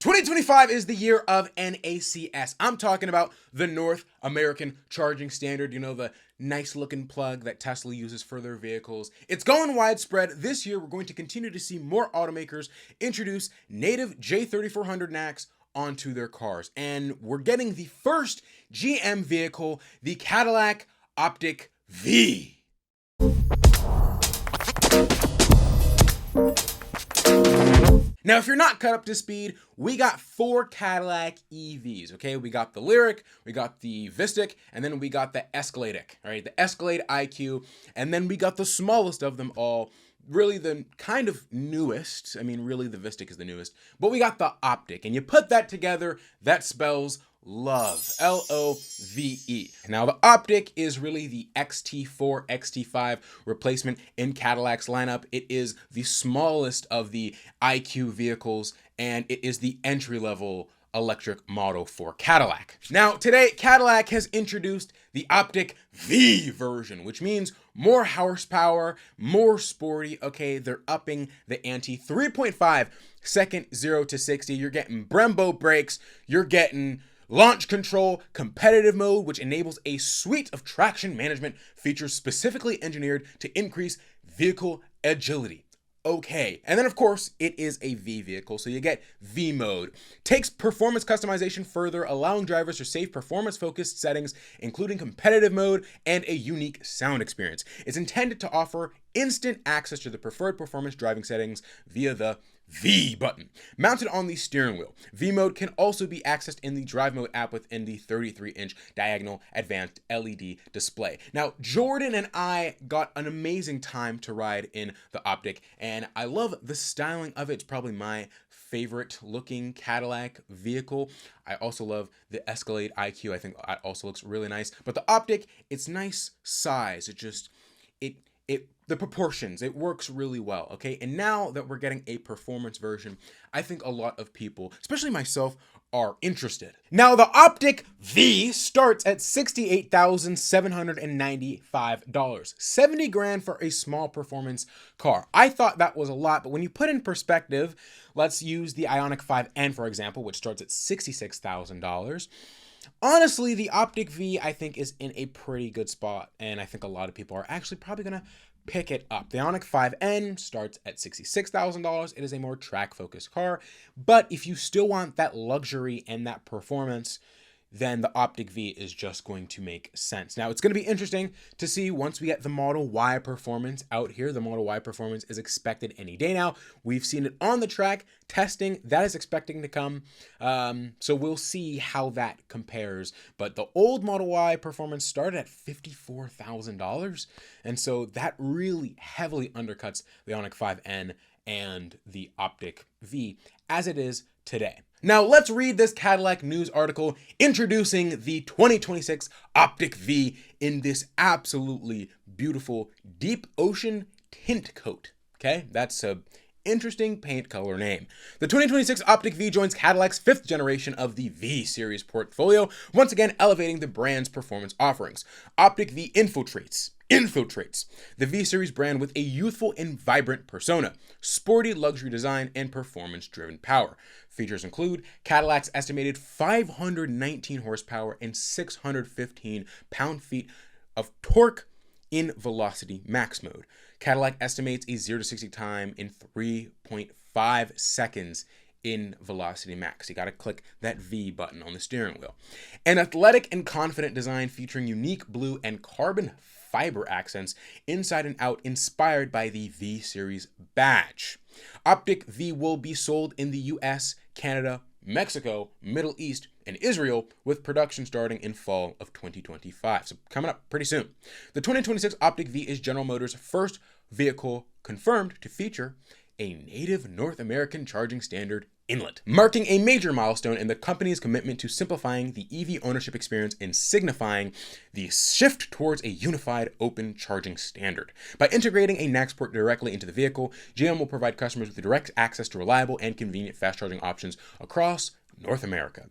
2025 is the year of NACS. I'm talking about the North American Charging Standard, the nice looking plug that Tesla uses for their vehicles. It's going widespread. This year, we're going to continue to see more automakers introduce native J3400 NACS onto their cars. And we're getting the first GM vehicle, the Cadillac Optiq V. Now, if you're not caught up to speed, we got 4 Cadillac EVs, okay? We got the Lyriq, we got the Vistiq, and then we got the Escalade-iq, all right? The Escalade IQ, and then we got the smallest of them all, really the kind of newest. I mean, really the Vistiq is the newest, but we got the Optiq, and you put that together, that spells love, L-O-V-E. Now, the Optiq is really the XT4, XT5 replacement in Cadillac's lineup. It is the smallest of the IQ vehicles, and it is the entry-level electric model for Cadillac. Now, today, Cadillac has introduced the Optiq V version, which means more horsepower, more sporty. Okay, they're upping the ante. 3.5 second 0 to 60. You're getting Brembo brakes. You're getting launch control, competitive mode, which enables a suite of traction management features specifically engineered to increase vehicle agility. Okay, and then of course, it is a V vehicle, so you get V mode. Takes performance customization further, allowing drivers to save performance-focused settings, including competitive mode and a unique sound experience. It's intended to offer instant access to the preferred performance driving settings via the V button. Mounted on the steering wheel, V mode can also be accessed in the drive mode app within the 33-inch diagonal advanced LED display. Now, Jordan and I got an amazing time to ride in the Optiq, and I love the styling of it. It's probably my favorite looking Cadillac vehicle. I also love the Escalade IQ. I think that also looks really nice. But the Optiq, it's nice size. The proportions, it works really well, okay? And now that we're getting a performance version, I think a lot of people, especially myself, are interested. Now, the Optiq V starts at $68,795. 70 grand for a small performance car. I thought that was a lot, but when you put in perspective, let's use the Ioniq 5N, for example, which starts at $66,000. Honestly, the Optiq V, I think, is in a pretty good spot, and I think a lot of people are actually probably going to pick it up. The Ioniq 5N starts at $66,000. It is a more track-focused car, but if you still want that luxury and that performance, then the Optiq V is just going to make sense. Now, it's going to be interesting to see once we get the Model Y Performance out here. The Model Y Performance is expected any day now. We've seen it on the track. Testing, that is expecting to come. So we'll see how that compares. But the old Model Y Performance started at $54,000. And so that really heavily undercuts the Ioniq 5N and the Optiq V as it is today. Now, let's read this Cadillac news article introducing the 2026 Optiq V in this absolutely beautiful deep ocean tint coat. Okay, that's a interesting paint color name. The 2026 Optiq V joins Cadillac's 5th generation of the V series portfolio, once again elevating the brand's performance offerings. Optiq V infiltrates the V-Series brand with a youthful and vibrant persona, sporty luxury design, and performance-driven power. Features include Cadillac's estimated 519 horsepower and 615 pound-feet of torque in Velocity Max mode. Cadillac estimates a 0 to 60 time in 3.5 seconds in Velocity Max. You got to click that V button on the steering wheel. An athletic and confident design featuring unique blue and carbon fiber accents inside and out, inspired by the V-Series badge. Optiq V will be sold in the US, Canada, Mexico, Middle East, and Israel, with production starting in fall of 2025. So coming up pretty soon. The 2026 Optiq V is General Motors' first vehicle confirmed to feature a native North American charging standard inlet, marking a major milestone in the company's commitment to simplifying the EV ownership experience and signifying the shift towards a unified open charging standard. By integrating a NACS port directly into the vehicle, GM will provide customers with direct access to reliable and convenient fast charging options across North America.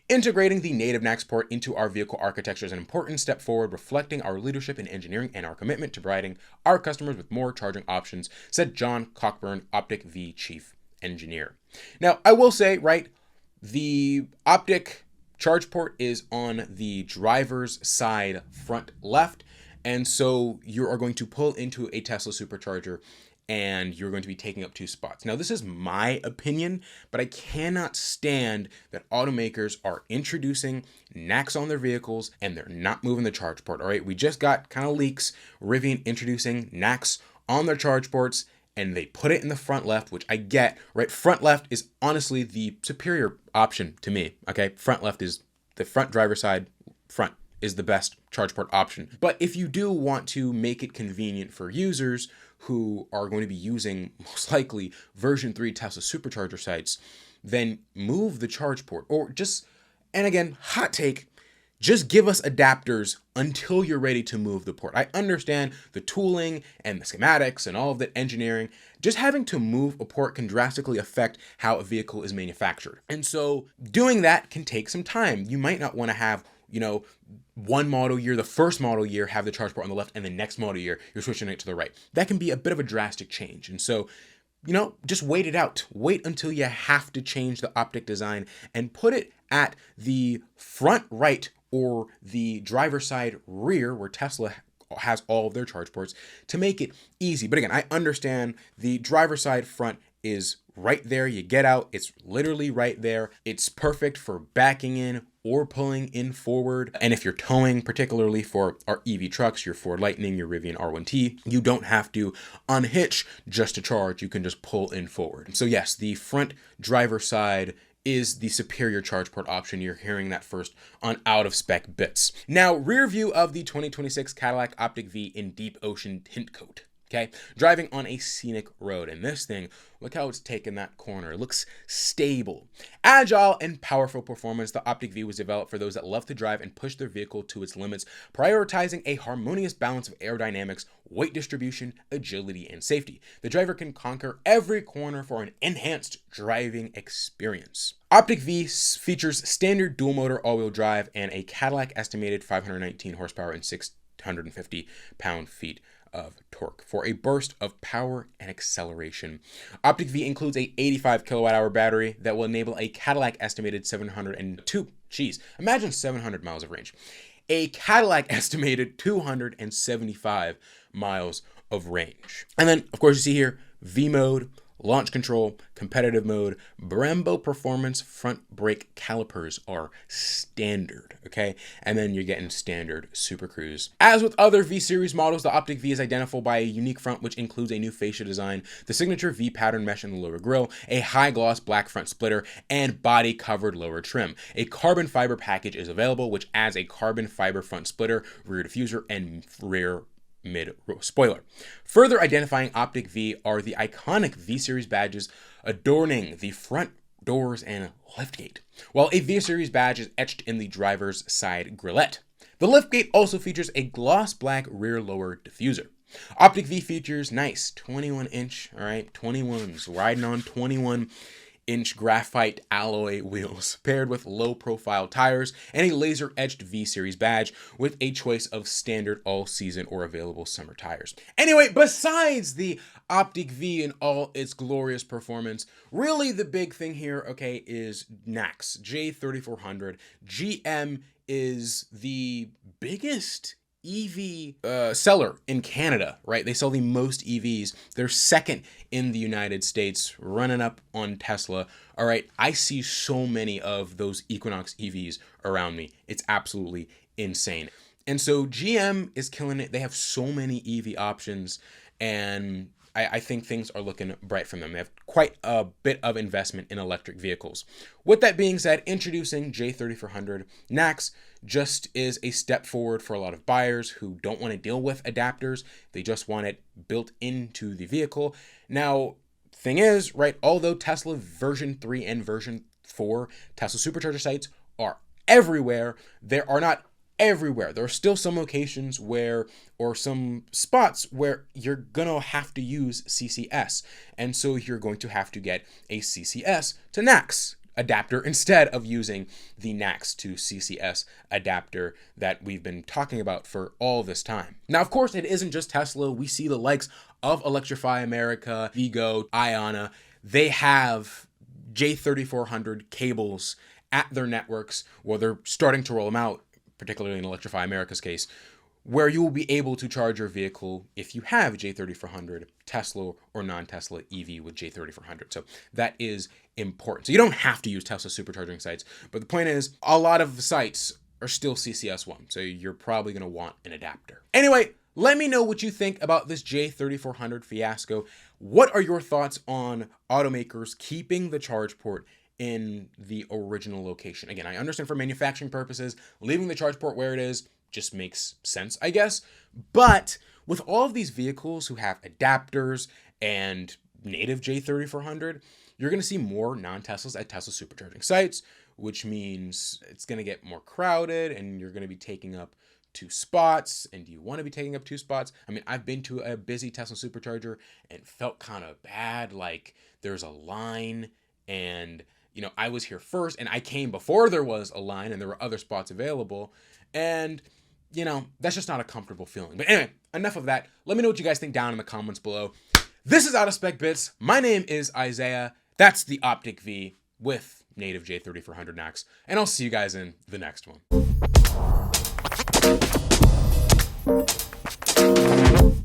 Integrating the native NACS port into our vehicle architecture is an important step forward, reflecting our leadership in engineering and our commitment to providing our customers with more charging options, said John Cockburn, Optiq V chief engineer. Now, I will say, right, The Optiq charge port is on the driver's side front left. And so you are going to pull into a Tesla supercharger and you're going to be taking up 2 spots. Now, this is my opinion, but I cannot stand that automakers are introducing NACS on their vehicles and they're not moving the charge port. All right, we just got kind of leaks, Rivian introducing NACS on their charge ports, and they put it in the front left, which I get, right? Front left is honestly the superior option to me, okay? Front left is the front driver's side, front is the best charge port option. But if you do want to make it convenient for users who are going to be using most likely version 3 Tesla supercharger sites, then move the charge port, or just, and again, hot take, just give us adapters until you're ready to move the port. I understand the tooling and the schematics and all of the engineering. Just having to move a port can drastically affect how a vehicle is manufactured. And so doing that can take some time. You might not want to have, one model year, the first model year, have the charge port on the left, and the next model year, you're switching it to the right. That can be a bit of a drastic change. And so, just wait it out. Wait until you have to change the Optiq design and put it at the front right or the driver's side rear, where Tesla has all of their charge ports, to make it easy. But again, I understand the driver's side front is right there. You get out, it's literally right there. It's perfect for backing in or pulling in forward. And if you're towing, particularly for our EV trucks, your Ford Lightning, your Rivian R1T, you don't have to unhitch just to charge. You can just pull in forward. So yes, the front driver side is the superior charge port option. You're hearing that first on Out of Spec Bits. Now, rear view of the 2026 Cadillac Optiq V in deep ocean tint coat. Okay, driving on a scenic road, and this thing, look how it's taken that corner. It looks stable. Agile and powerful performance, the Optiq V was developed for those that love to drive and push their vehicle to its limits, prioritizing a harmonious balance of aerodynamics, weight distribution, agility, and safety. The driver can conquer every corner for an enhanced driving experience. Optiq V features standard dual motor all-wheel drive and a Cadillac estimated 519 horsepower and 650 pound-feet of torque for a burst of power and acceleration. Optiq V includes a 85 kilowatt-hour battery that will enable a Cadillac estimated 700 miles of range. A Cadillac estimated 275 miles of range. And then, of course, you see here, V mode, launch control, competitive mode, Brembo performance front brake calipers are standard, okay? And then you're getting standard Super Cruise. As with other V-Series models, the Optiq V is identifiable by a unique front, which includes a new fascia design, the signature V pattern mesh in the lower grille, a high-gloss black front splitter, and body-covered lower trim. A carbon fiber package is available, which adds a carbon fiber front splitter, rear diffuser, and rear mid-row spoiler. Further identifying Optiq V are the iconic V-Series badges adorning the front doors and liftgate, while a V-Series badge is etched in the driver's side grillette. The liftgate also features a gloss black rear lower diffuser. Optiq V features nice 21-inch, 21s, riding on 21-inch graphite alloy wheels, paired with low-profile tires and a laser-etched V-Series badge with a choice of standard all-season or available summer tires. Anyway, besides the Optiq V and all its glorious performance, really the big thing here, okay, is NACS, J3400. GM is the biggest EV seller in Canada, right? They sell the most EVs. They're second in the United States, running up on Tesla. All right, I see so many of those Equinox EVs around me. It's absolutely insane. And so GM is killing it. They have so many EV options, and I think things are looking bright for them. They have quite a bit of investment in electric vehicles. With that being said, introducing J3400 NACS just is a step forward for a lot of buyers who don't want to deal with adapters. They just want it built into the vehicle. Now, thing is, right, although Tesla version 3 and version 4 Tesla supercharger sites are everywhere, there are not everywhere. There are still some locations where, or some spots where you're gonna have to use CCS. And so you're going to have to get a CCS to NACS adapter instead of using the NACS to CCS adapter that we've been talking about for all this time. Now, of course, it isn't just Tesla. We see the likes of Electrify America, Vigo, Iona. They have J3400 cables at their networks, or they're starting to roll them out, particularly in Electrify America's case, where you will be able to charge your vehicle if you have J3400 Tesla or non-Tesla EV with J3400. So that is important. So you don't have to use Tesla supercharging sites, but the point is a lot of the sites are still CCS1, so you're probably going to want an adapter. Anyway, let me know what you think about this J3400 fiasco. What are your thoughts on automakers keeping the charge port in the original location? Again, I understand for manufacturing purposes, leaving the charge port where it is just makes sense, I guess. But with all of these vehicles who have adapters and native J3400, you're going to see more non-Teslas at Tesla supercharging sites, which means it's going to get more crowded and you're going to be taking up 2 spots. And do you want to be taking up 2 spots? I mean, I've been to a busy Tesla supercharger and felt kind of bad. Like there's a line and, you know, I was here first and I came before there was a line and there were other spots available. And, you know, that's just not a comfortable feeling. But anyway, enough of that. Let me know what you guys think down in the comments below. This is Out of Spec Bits. My name is Isaiah. That's the Optiq V with native J3400 NACS. And I'll see you guys in the next one.